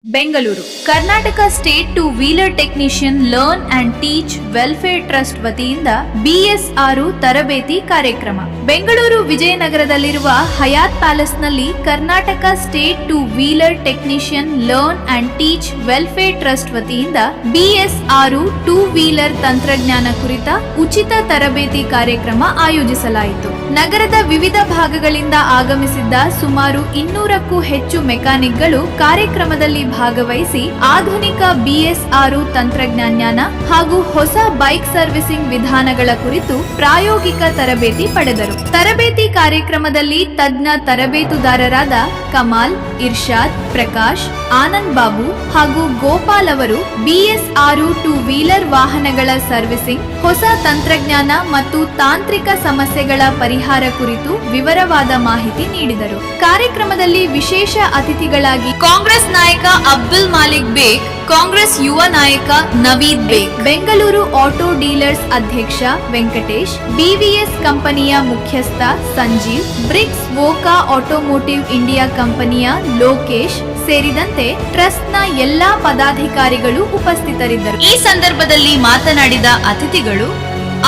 Bengaluru Karnataka state two wheeler technician learn and teach welfare trust ವತಿಯಿಂದ BS6 ತರಬೇತಿ ಕಾರ್ಯಕ್ರಮ. ಬೆಂಗಳೂರು ವಿಜಯನಗರದಲ್ಲಿರುವ ಹಯಾತ್ ಪ್ಯಾಲೇಸ್ನಲ್ಲಿ Karnataka state two wheeler technician learn and teach welfare trust ವತಿಯಿಂದ BS6 two wheeler ತಂತ್ರಜ್ಞಾನ ಕುರಿತ ಉಚಿತ ತರಬೇತಿ ಕಾರ್ಯಕ್ರಮ ಆಯೋಜಿಸಲಾಯಿತು. ನಗರದ ವಿವಿಧ ಭಾಗಗಳಿಂದ ಆಗಮಿಸಿದ್ದ ಸುಮಾರು 200ಕ್ಕೂ ಹೆಚ್ಚು ಮೆಕ್ಯಾನಿಕ್ಗಳು ಕಾರ್ಯಕ್ರಮದಲ್ಲಿ ಭಾಗವಹಿಸಿ ಆಧುನಿಕ BS6 ತಂತ್ರಜ್ಞಾನ ಹಾಗೂ ಹೊಸ ಬೈಕ್ ಸರ್ವಿಸಿಂಗ್ ವಿಧಾನಗಳ ಕುರಿತು ಪ್ರಾಯೋಗಿಕ ತರಬೇತಿ ಪಡೆದರು. ತರಬೇತಿ ಕಾರ್ಯಕ್ರಮದಲ್ಲಿ ತಜ್ಞ ತರಬೇತುದಾರರಾದ ಕಮಾಲ್, ಇರ್ಷಾದ್, ಪ್ರಕಾಶ್, ಆನಂದ್ ಬಾಬು ಹಾಗೂ ಗೋಪಾಲ್ ಅವರು BS6 ಟೂ ವೀಲರ್ ವಾಹನಗಳ ಸರ್ವಿಸಿಂಗ್, ಹೊಸ ತಂತ್ರಜ್ಞಾನ ಮತ್ತು ತಾಂತ್ರಿಕ ಸಮಸ್ಯೆಗಳ ಪರಿಹಾರ ಕುರಿತು ವಿವರವಾದ ಮಾಹಿತಿ ನೀಡಿದರು. ಕಾರ್ಯಕ್ರಮದಲ್ಲಿ ವಿಶೇಷ ಅತಿಥಿಗಳಾಗಿ ಕಾಂಗ್ರೆಸ್ ನಾಯಕ ಅಬ್ದುಲ್ ಮಾಲಿಕ್ ಬೇಗ್, ಕಾಂಗ್ರೆಸ್ ಯುವ ನಾಯಕ ನವೀದ್ ಬೇಗ್, ಬೆಂಗಳೂರು ಆಟೋ ಡೀಲರ್ಸ್ ಅಧ್ಯಕ್ಷ ವೆಂಕಟೇಶ್, BVS ಕಂಪನಿಯ ಮುಖ್ಯಸ್ಥ ಸಂಜೀವ್, ಬ್ರಿಕ್ಸ್ ವೋಕಾ ಆಟೋಮೋಟಿವ್ ಇಂಡಿಯಾ ಕಂಪನಿಯ ಲೋಕೇಶ್ ಸೇರಿದಂತೆ ಟ್ರಸ್ಟ್ನ ಎಲ್ಲಾ ಪದಾಧಿಕಾರಿಗಳು ಉಪಸ್ಥಿತರಿದ್ದರು. ಈ ಸಂದರ್ಭದಲ್ಲಿ ಮಾತನಾಡಿದ ಅತಿಥಿಗಳು,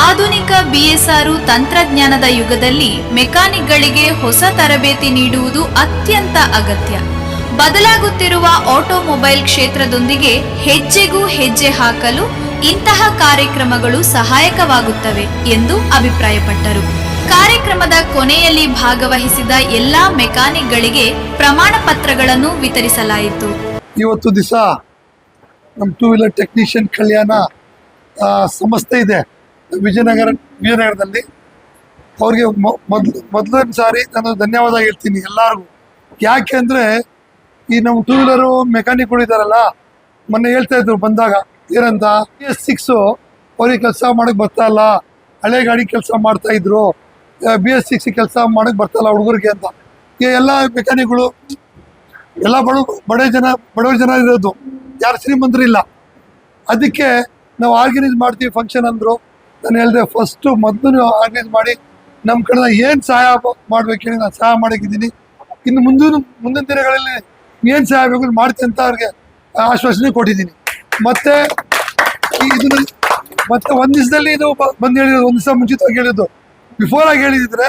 ಆಧುನಿಕ BS6 ತಂತ್ರಜ್ಞಾನದ ಯುಗದಲ್ಲಿ ಮೆಕ್ಯಾನಿಕ್ಗಳಿಗೆ ಹೊಸ ತರಬೇತಿ ನೀಡುವುದು ಅತ್ಯಂತ ಅಗತ್ಯ. ಬದಲಾಗುತ್ತಿರುವ ಆಟೋಮೊಬೈಲ್ ಕ್ಷೇತ್ರದೊಂದಿಗೆ ಹೆಜ್ಜೆಗೂ ಹೆಜ್ಜೆ ಹಾಕಲು ಇಂತಹ ಕಾರ್ಯಕ್ರಮಗಳು ಸಹಾಯಕವಾಗುತ್ತವೆ ಎಂದು ಅಭಿಪ್ರಾಯಪಟ್ಟರು. ಕಾರ್ಯಕ್ರಮದ ಕೊನೆಯಲ್ಲಿ ಭಾಗವಹಿಸಿದ ಎಲ್ಲಾ ಮೆಕ್ಯಾನಿಕ್ಗಳಿಗೆ ಪ್ರಮಾಣ ಪತ್ರಗಳನ್ನು ವಿತರಿಸಲಾಯಿತು. ಇವತ್ತು ದಿವಸ ನಮ್ಮ ಟೂ ವೀಲರ್ ಟೆಕ್ನಿಷಿಯನ್ ಕಲ್ಯಾಣ ಸಂಸ್ಥೆ ಇದೆ ವಿಜಯನಗರದಲ್ಲಿ. ಅವ್ರಿಗೆ ಮೊದಲನೇ ಸಾರಿ ನಾನು ಧನ್ಯವಾದ ಹೇಳ್ತೀನಿ ಎಲ್ಲರಿಗೂ. ಯಾಕೆ ಅಂದರೆ ಈ ನಮ್ಮ ಟೂ ವೀಲರು ಮೆಕ್ಯಾನಿಕ್ಗಳು ಇದ್ದಾರಲ್ಲ, ಮೊನ್ನೆ ಹೇಳ್ತಾ ಇದ್ರು ಬಂದಾಗ ಏನಂತ, BS6 ಅವ್ರಿಗೆ ಕೆಲಸ ಮಾಡೋಕ್ಕೆ ಬರ್ತಾ ಇಲ್ಲ, ಹಳೆ ಗಾಡಿ ಕೆಲಸ ಮಾಡ್ತಾಯಿದ್ರು, BS6 ಕೆಲಸ ಮಾಡೋಕ್ಕೆ ಬರ್ತಾ ಇಲ್ಲ ಹುಡುಗರಿಗೆ ಅಂತ. ಈಗ ಎಲ್ಲ ಮೆಕ್ಯಾನಿಕ್ಗಳು ಎಲ್ಲ ಬಡವರ ಜನ ಇರೋದು, ಯಾರು ಶ್ರೀಮಂತರು ಇಲ್ಲ. ಅದಕ್ಕೆ ನಾವು ಆರ್ಗನೈಸ್ ಮಾಡ್ತೀವಿ ಫಂಕ್ಷನ್ ಅಂದರು. ನಾನು ಹೇಳಿದೆ, ಫಸ್ಟು ಮೊದಲು ನೀವು ಆರ್ಗನೈಸ್ ಮಾಡಿ ನಮ್ಮ ಕಡೆ ಏನು ಸಹಾಯ ಮಾಡ್ಬೇಕು ಹೇಳಿ ನಾನು ಸಹಾಯ ಮಾಡೋಕ್ಕಿದ್ದೀನಿ. ಇನ್ನು ಮುಂದಿನ ದಿನಗಳಲ್ಲಿ ಏನು ಸಹಾಯ ಬೇಕು ಮಾಡ್ತೀನಿ ಅಂತ ಅವ್ರಿಗೆ ಆಶ್ವಾಸನೆ ಕೊಟ್ಟಿದ್ದೀನಿ. ಮತ್ತು ಒಂದು ದಿವಸದಲ್ಲಿ ಇದು ಬಂದು ಹೇಳಿರೋದು, ಒಂದು ದಿವಸ ಮುಂಚಿತವಾಗಿ ಹೇಳಿದ್ದು. ಬಿಫೋರಾಗಿ ಹೇಳಿದ್ರೆ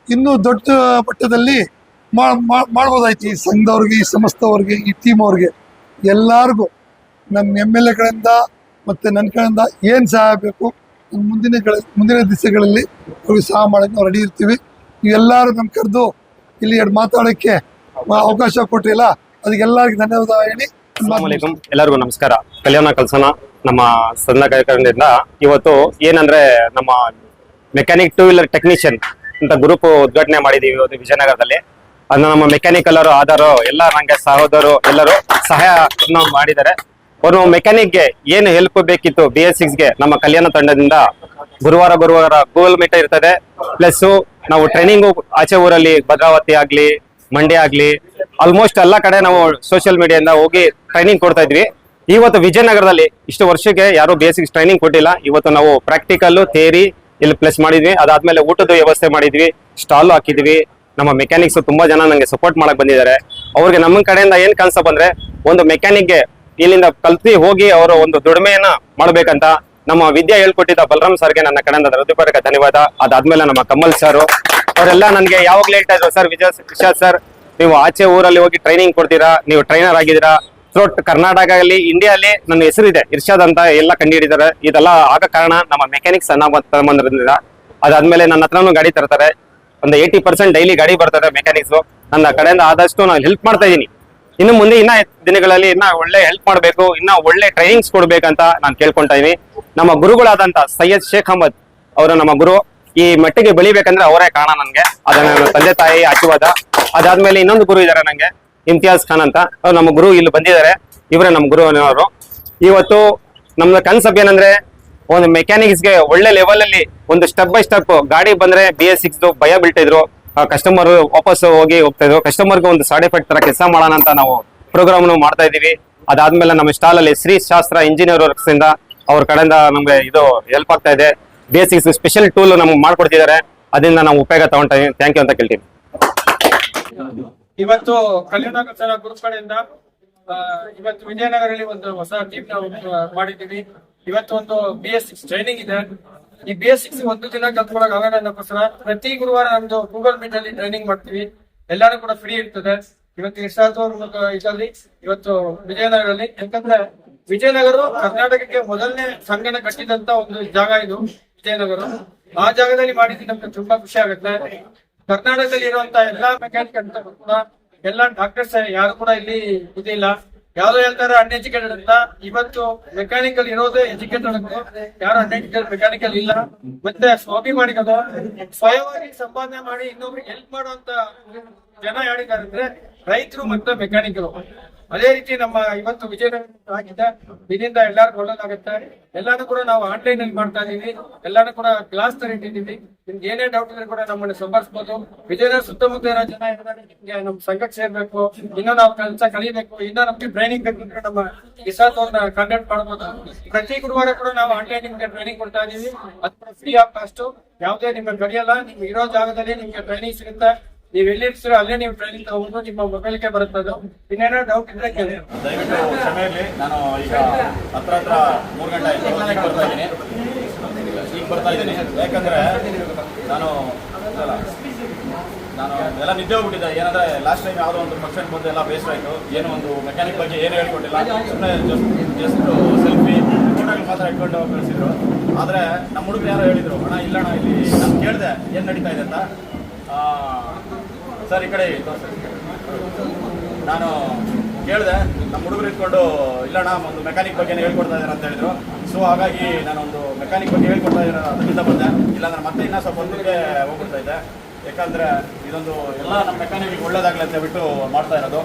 ಇನ್ನೂ ದೊಡ್ಡ ಮಟ್ಟದಲ್ಲಿ ಮಾಡ್ಬೋದಾಯ್ತು. ಈ ಸಂಘದವ್ರಿಗೆ, ಈ ಸಂಸ್ಥೆಯವ್ರಿಗೆ, ಈ ಟೀಮ್ ಅವ್ರಿಗೆ ಎಲ್ಲರಿಗೂ ನಮ್ಮ MLA ಕಡೆಯಿಂದ ಮತ್ತು ನನ್ನ ಕಡೆಯಿಂದ ಏನು ಸಹಾಯ ಬೇಕು ಮುಂದಿನ ದಿವಸಗಳಲ್ಲಿ ಅವ್ರಿಗೆ ಸಹಾಯ ಮಾಡೋಕ್ಕೆ ನಾವು ರೆಡಿ ಇರ್ತೀವಿ. ನೀವೆಲ್ಲರೂ ನಮ್ಮ ಕರೆದು ಇಲ್ಲಿ ಎರಡು ಮಾತಾಡೋಕ್ಕೆ ಅವಕಾಶ ಕೊಟ್ಟಿಲ್ಲ, ಅದಕ್ಕೆಲ್ಲರಿಗೂ ಧನ್ಯವಾದ ಹೇಳಿ. ಎಲ್ಲರಿಗೂ ನಮಸ್ಕಾರ. ಕಲ್ಯಾಣ ಕಲ್ಸನ ನಮ್ಮ ಸಣ್ಣ ಕೈಕರಿಂದ ಇವತ್ತು ಏನಂದ್ರೆ ನಮ್ಮ ಮೆಕ್ಯಾನಿಕ್ ಟೂ ವೀಲರ್ ಟೆಕ್ನಿಷಿಯನ್ ಅಂತ ಗ್ರೂಪ್ ಉದ್ಘಾಟನೆ ಮಾಡಿದೀವಿ ಇವತ್ತು ವಿಜಯನಗರದಲ್ಲಿ. ಅದನ್ನ ನಮ್ಮ ಮೆಕ್ಯಾನಿಕಲ್ಲರು ಆಧಾರು ಎಲ್ಲ ನಂಗೆ ಸಹೋದರರು ಎಲ್ಲರೂ ಸಹಾಯ ಮಾಡಿದ್ದಾರೆ. ಒಂದು ಮೆಕ್ಯಾನಿಕ್ಗೆ ಏನು ಹೆಲ್ಪ್ ಬೇಕಿತ್ತು BS6ಗೆ ನಮ್ಮ ಕಲ್ಯಾಣ ತಂಡದಿಂದ ಗುರುವಾರ ಗೂಗಲ್ ಮೀಟ್ ಇರ್ತದೆ. ಪ್ಲಸ್ ನಾವು ಟ್ರೈನಿಂಗು ಆಚೆ ಊರಲ್ಲಿ ಭದ್ರಾವತಿ ಆಗ್ಲಿ, ಮಂಡ್ಯ ಆಗ್ಲಿ, ಆಲ್ಮೋಸ್ಟ್ ಎಲ್ಲ ಕಡೆ ನಾವು ಸೋಷಿಯಲ್ ಮೀಡಿಯಾದಿಂದ ಹೋಗಿ ಟ್ರೈನಿಂಗ್ ಕೊಡ್ತಾ ಇದ್ವಿ. ಇವತ್ತು ವಿಜಯನಗರದಲ್ಲಿ ಇಷ್ಟು ವರ್ಷಕ್ಕೆ ಯಾರು BS6 ಟ್ರೈನಿಂಗ್ ಕೊಟ್ಟಿಲ್ಲ. ಇವತ್ತು ನಾವು ಪ್ರಾಕ್ಟಿಕಲ್ಲು ಥಿಯರಿ ಇಲ್ಲಿ ಪ್ಲಸ್ ಮಾಡಿದ್ವಿ. ಅದಾದ್ಮೇಲೆ ಊಟದ ವ್ಯವಸ್ಥೆ ಮಾಡಿದ್ವಿ, ಸ್ಟಾಲ್ ಹಾಕಿದ್ವಿ. ನಮ್ಮ ಮೆಕ್ಯಾನಿಕ್ಸ್ ತುಂಬಾ ಜನ ನಂಗೆ ಸಪೋರ್ಟ್ ಮಾಡಕ್ ಬಂದಿದ್ದಾರೆ. ಅವ್ರಿಗೆ ನಮ್ಮ ಕಡೆಯಿಂದ ಏನ್ ಕಾನ್ಸೆಪ್ಟ್ ಅಂದ್ರೆ, ಒಂದು ಮೆಕ್ಯಾನಿಕ್ಗೆ ಇಲ್ಲಿಂದ ಕಲ್ತಿ ಹೋಗಿ ಅವರು ಒಂದು ದುಡಿಮೆಯನ್ನ ಮಾಡ್ಬೇಕಂತ ನಮ್ಮ ವಿದ್ಯೆ ಹೇಳ್ಕೊಟ್ಟಿದ್ದ ಬಲರಾಮ್ ಸರ್ಗೆ ನನ್ನ ಕಡೆಯಿಂದ ಹೃದಯಪೂರ್ವಕ ಧನ್ಯವಾದ. ಅದಾದ್ಮೇಲೆ ನಮ್ಮ ಕಮಲ್ ಸರ್ ಅವರೆಲ್ಲ ನನಗೆ ಯಾವಾಗ್ಲೂ ಹೇಳ್ತಾ ಇದ್ರು, ಸರ್ ವಿಶಾಲ್ ಸರ್ ನೀವು ಆಚೆ ಊರಲ್ಲಿ ಹೋಗಿ ಟ್ರೈನಿಂಗ್ ಕೊಡ್ತೀರಾ, ನೀವು ಟ್ರೈನರ್ ಆಗಿದ್ದೀರಾ, ಥ್ರೋಟ್ ಕರ್ನಾಟಕದಲ್ಲಿ ಇಂಡಿಯಾದಲ್ಲಿ ನನ್ನ ಹೆಸರಿದೆ, ಇರ್ಷಾದ್ ಅಂತ ಎಲ್ಲ ಕಂಡುಹಿಡಿದಾರೆ. ಇದೆಲ್ಲ ಆಗ ಕಾರಣ ನಮ್ಮ ಮೆಕ್ಯಾನಿಕ್ಸ್ ಬಂದ್ರಿಂದ. ಅದಾದ್ಮೇಲೆ ನನ್ನ ಹತ್ರನೂ ಗಾಡಿ ತರ್ತಾರೆ. ಒಂದು 80% ಡೈಲಿ ಗಾಡಿ ಬರ್ತದೆ ಮೆಕ್ಯಾನಿಕ್ಸ್. ನನ್ನ ಕಡೆಯಿಂದ ಆದಷ್ಟು ನಾನು ಹೆಲ್ಪ್ ಮಾಡ್ತಾ ಇದ್ದೀನಿ. ಇನ್ನು ಮುಂದೆ ಇನ್ನ ದಿನಗಳಲ್ಲಿ ಇನ್ನ ಒಳ್ಳೆ ಹೆಲ್ಪ್ ಮಾಡಬೇಕು, ಇನ್ನ ಒಳ್ಳೆ ಟ್ರೈನಿಂಗ್ಸ್ ಕೊಡ್ಬೇಕಂತ ನಾನು ಕೇಳ್ಕೊಂತಾ ಇದೀನಿ. ನಮ್ಮ ಗುರುಗಳಾದಂತ ಸೈಯದ್ ಶೇಖ್ ಅಹಮದ್ ಅವರು ನಮ್ಮ ಗುರು. ಈ ಮಟ್ಟಿಗೆ ಬೆಳಿಬೇಕಂದ್ರೆ ಅವರೇ ಕಾರಣ ನನ್ಗೆ. ಅದನ್ನ ನನ್ನ ತಂದೆ ತಾಯಿ ಆಶೀರ್ವಾದ. ಅದಾದ್ಮೇಲೆ ಇನ್ನೊಂದು ಗುರು ಇದ್ದಾರೆ ನಂಗೆ, ಇಮ್ತಿಯಾಜ್ ಖಾನ್ ಅಂತ. ಅವ್ರು ನಮ್ಮ ಗುರು ಇಲ್ಲಿ ಬಂದಿದ್ದಾರೆ. ಇವರೇ ನಮ್ಮ ಗುರುವರು. ಇವತ್ತು ನಮ್ದು ಕಾನ್ಸೆಪ್ಟ್ ಏನಂದ್ರೆ, ಒಂದು ಮೆಕ್ಯಾನಿಕ್ಸ್ಗೆ ಒಳ್ಳೆ ಲೆವೆಲ್ ಅಲ್ಲಿ ಒಂದು ಸ್ಟೆಪ್ ಬೈ ಸ್ಟೆಪ್ ಗಾಡಿ ಬಂದ್ರೆ BS6 ಭಯ ಬೀಳ್ತಿದ್ರು, ಕಸ್ಟಮರ್ ವಾಪಸ್ ಹೋಗ್ತಾ ಇದ್ರು. ಕಸ್ಟಮರ್ಗೆ ಒಂದು ಸೈಡ್ ಎಫೆಕ್ಟ್ ತರ ಕೆಲಸ ಮಾಡೋಣ ಅಂತ ನಾವು ಪ್ರೋಗ್ರಾಮ್ ಮಾಡ್ತಾ ಇದೀವಿ. ಅದಾದ್ಮೇಲೆ ನಮ್ಮ ಸ್ಟಾಲ್ ಅಲ್ಲಿ ಶ್ರೀ ಶಾಸ್ತ್ರ ಇಂಜಿನಿಯರ್ ವರ್ಕ್ಸ್ ಇಂದ ಅವ್ರ ಕಡೆಯಿಂದ ನಮ್ಗೆ ಇದು ಹೆಲ್ಪ್ ಆಗ್ತಾ ಇದೆ. BS6 ಸ್ಪೆಷಲ್ ಟೂಲ್ ನಮ್ಗೆ ಮಾಡ್ಕೊಡ್ತಿದ್ದಾರೆ. ಅದರಿಂದ ನಾವು ಉಪಯೋಗ ತಗೊಂತ ಇದೀವಿ. ಥ್ಯಾಂಕ್ ಯು ಅಂತ ಕೇಳ್ತೀನಿ. ಇವತ್ತು ಕಲ್ಯಾಣ ಗ್ರೂಪ್ ಕಡೆಯಿಂದ ಇವತ್ತು ವಿಜಯನಗರಲ್ಲಿ ಒಂದು ಹೊಸ ಟೀಮ್ ನಾವು ಮಾಡಿದ್ದೀವಿ. ಇವತ್ತು ಒಂದು BS6 ಟ್ರೈನಿಂಗ್ ಇದೆ. ಈ BS6 ಒಂದು ದಿನ ಕಲ್ತ್ಕೊಳಕ್ ಆಗಲ್ಲ ಅನ್ನೋಕ್ಕೋಸ್ಕರ ಪ್ರತಿ ಗುರುವಾರ ನಮ್ದು ಗೂಗಲ್ ಮೀಟ್ ಅಲ್ಲಿ ಟ್ರೈನಿಂಗ್ ಮಾಡ್ತೀವಿ. ಎಲ್ಲಾರು ಕೂಡ ಫ್ರೀ ಇರ್ತದೆ. ಇವತ್ತು ಇದರಲ್ಲಿ ಇವತ್ತು ವಿಜಯನಗರಲ್ಲಿ, ಯಾಕಂದ್ರೆ ವಿಜಯನಗರ ಕರ್ನಾಟಕಕ್ಕೆ ಮೊದಲನೇ ಸಂಘನ ಕಟ್ಟಿದಂತ ಒಂದು ಜಾಗ ಇದು ವಿಜಯನಗರ. ಆ ಜಾಗದಲ್ಲಿ ಮಾಡಿದ್ದು ನಮ್ಗೆ ತುಂಬಾ ಖುಷಿ ಆಗುತ್ತೆ. ಕರ್ನಾಟಕದಲ್ಲಿ ಇರುವಂತ ಎಲ್ಲಾ ಮೆಕ್ಯಾನಿಕ್ ಕೂಡ ಎಲ್ಲಾ ಡಾಕ್ಟರ್ಸ್ ಯಾರು ಕೂಡ ಇಲ್ಲಿ ಇದಿಲ್ಲ. ಯಾರು ಹೇಳ್ತಾರೆ ಅನ್ಎಜುಕೇಟೆಡ್ ಅಂತ. ಇವತ್ತು ಮೆಕ್ಯಾನಿಕಲ್ ಇರೋದೇ ಎಜುಕೇಟೆಡ್ ಅಂತ. ಯಾರು ಅನ್ಎಜುಕೇಟೆಡ್ ಮೆಕ್ಯಾನಿಕಲ್ ಇಲ್ಲ. ಮತ್ತೆ ಸ್ವಾಭಿಮಾನಿಗಳು ಸ್ವಯವಾಗಿ ಸಂಪಾದನೆ ಮಾಡಿ ಇನ್ನೊಬ್ರಿಗೆ ಹೆಲ್ಪ್ ಮಾಡುವಂತ ಜನ ಯಾರಿದ್ದಾರೆ ಅಂದ್ರೆ ರೈತರು ಮತ್ತು ಮೆಕ್ಯಾನಿಕರು. ಅದೇ ರೀತಿ ನಮ್ಮ ಇವತ್ತು ವಿಜಯನಗರ ಆಗಿದೆ. ಇದರಿಂದ ಎಲ್ಲರಿಗೂ ಒಳ್ಳೇದಾಗುತ್ತೆ. ಎಲ್ಲಾನು ಕೂಡ ನಾವು ಆನ್ಲೈನ್ ಅಲ್ಲಿ ಮಾಡ್ತಾ ಇದೀವಿ. ಎಲ್ಲಾನು ಕೂಡ ಕ್ಲಾಸ್ ತಗೊಂಡಿದ್ದೀವಿ. ನಿಮ್ಗೆ ಏನೇ ಡೌಟ್ ಇದ್ರೆ ಕೂಡ ನಮ್ಮನ್ನು ಸಂಪರ್ಸ್ಬೋದು. ವಿಜಯನಗರ ಸುತ್ತಮುತ್ತ ಇರೋ ಜನ ಇದ್ದಾರೆ, ನಿಮ್ಗೆ ನಮ್ ಸಂಘಕ್ಕೆ ಸೇರ್ಬೇಕು, ಇನ್ನೂ ನಾವು ಕೆಲಸ ಕಲಿಬೇಕು, ಇನ್ನೂ ನಮ್ಗೆ ಟ್ರೈನಿಂಗ್ ಬೇಕಂದ್ರೆ ನಮ್ಮ ಇಸಾತ್ ಅವ್ರನ್ನ ಕಾಂಟ್ಯಾಕ್ಟ್ ಮಾಡ್ಬೋದು. ಪ್ರತಿ ಗುರುವಾರ ಕೂಡ ನಾವು ಆನ್ಲೈನ್ ನಿಮ್ಗೆ ಟ್ರೈನಿಂಗ್ ಕೊಡ್ತಾ ಇದೀವಿ. ಅದು ಕೂಡ ಫ್ರೀ ಆಫ್ ಕಾಸ್ಟ್. ಯಾವುದೇ ನಿಮ್ಗೆ ಕಡಿಯಲ್ಲ. ನಿಮ್ಗೆ ಇರೋ ಜಾಗದಲ್ಲಿ ನಿಮ್ಗೆ ಟ್ರೈನಿಂಗ್ ಸಿಗುತ್ತೆ. ನೀವ್ ಎಲ್ಲಿರ್ತೀರೋ ಅಲ್ಲೇ ನೀವು ಟ್ರೈನಿಂಗ್ ತಗೊಂಡು ನಿಮ್ಮ ಮೊಬೈಲ್ಗೆ ಬರುತ್ತದು. ಇನ್ನೇನೋ ಡೌಟ್ ಇದ್ರೆ ಕೇಳಿ. ದಯವಿಟ್ಟು ಕ್ಷಮೆ ಇರಲಿ. ನಾನು ಈಗ ಹತ್ರ 3 ಗಂಟೆ ಆಯಿತು ಈಗ ಬರ್ತಾ ಇದ್ದೀನಿ. ಯಾಕಂದರೆ ನಾನು ಎಲ್ಲ ನಿದ್ದೆ ಹೋಗ್ಬಿಟ್ಟಿದ್ದೆ. ಏನಂದರೆ ಲಾಸ್ಟ್ ಟೈಮ್ ಯಾವುದೋ ಒಂದು ಫಂಕ್ಷನ್ ಬಂದು ಎಲ್ಲ ಬೇಸರ ಆಯಿತು. ಏನೋ ಒಂದು ಮೆಕ್ಯಾನಿಕ್ ಬಗ್ಗೆ ಏನು ಹೇಳ್ಕೊಟ್ಟಿಲ್ಲ. ಸುಮ್ಮನೆ ಜಸ್ಟ್ ಸೆಲ್ಫಿ ಫೋಟೋಗಳು ಮಾತ್ರ ಇಟ್ಕೊಂಡು ಕಳಿಸಿದ್ರು. ಆದರೆ ನಮ್ಮ ಹುಡುಗರು ಯಾರೋ ಹೇಳಿದರು, ಅಣ್ಣ ಇಲ್ಲಣ್ಣ ಇಲ್ಲಿ ನಾನು ಕೇಳಿದೆ ಏನು ನಡೀತಾ ಇದೆ ಅಂತ. ಸರ್ ಈ ಕಡೆ ನಾನು ಕೇಳಿದೆ, ನಮ್ಮ ಹುಡುಗರು ಇಟ್ಕೊಂಡು ಇಲ್ಲಣ್ಣ ಒಂದು ಮೆಕ್ಯಾನಿಕ್ ಬಗ್ಗೆ ಹೇಳ್ಕೊಡ್ತಾ ಇದ್ದಾರೆ ಅಂತ ಹೇಳಿದ್ರು. ಸೊ ಹಾಗಾಗಿ ನಾನೊಂದು ಮೆಕ್ಯಾನಿಕ್ ಬಗ್ಗೆ ಹೇಳ್ಕೊಡ್ತಾ ಇದ್ದಾರೆ ಅದರಿಂದ ಬಂದೆ. ಇಲ್ಲಾಂದ್ರೆ ಮತ್ತೆ ಇನ್ನೂ ಸ್ವಲ್ಪ ಮುಂದಕ್ಕೆ ಹೋಗ್ಬಿಡ್ತಾ ಇದ್ದೆ. ಯಾಕಂದರೆ ಇದೊಂದು ಎಲ್ಲ ನಮ್ಮ ಮೆಕ್ಯಾನಿಕ್ಗೆ ಒಳ್ಳೇದಾಗಲಿ ಅಂತ ಬಿಟ್ಟು ಮಾಡ್ತಾ ಇರೋದು.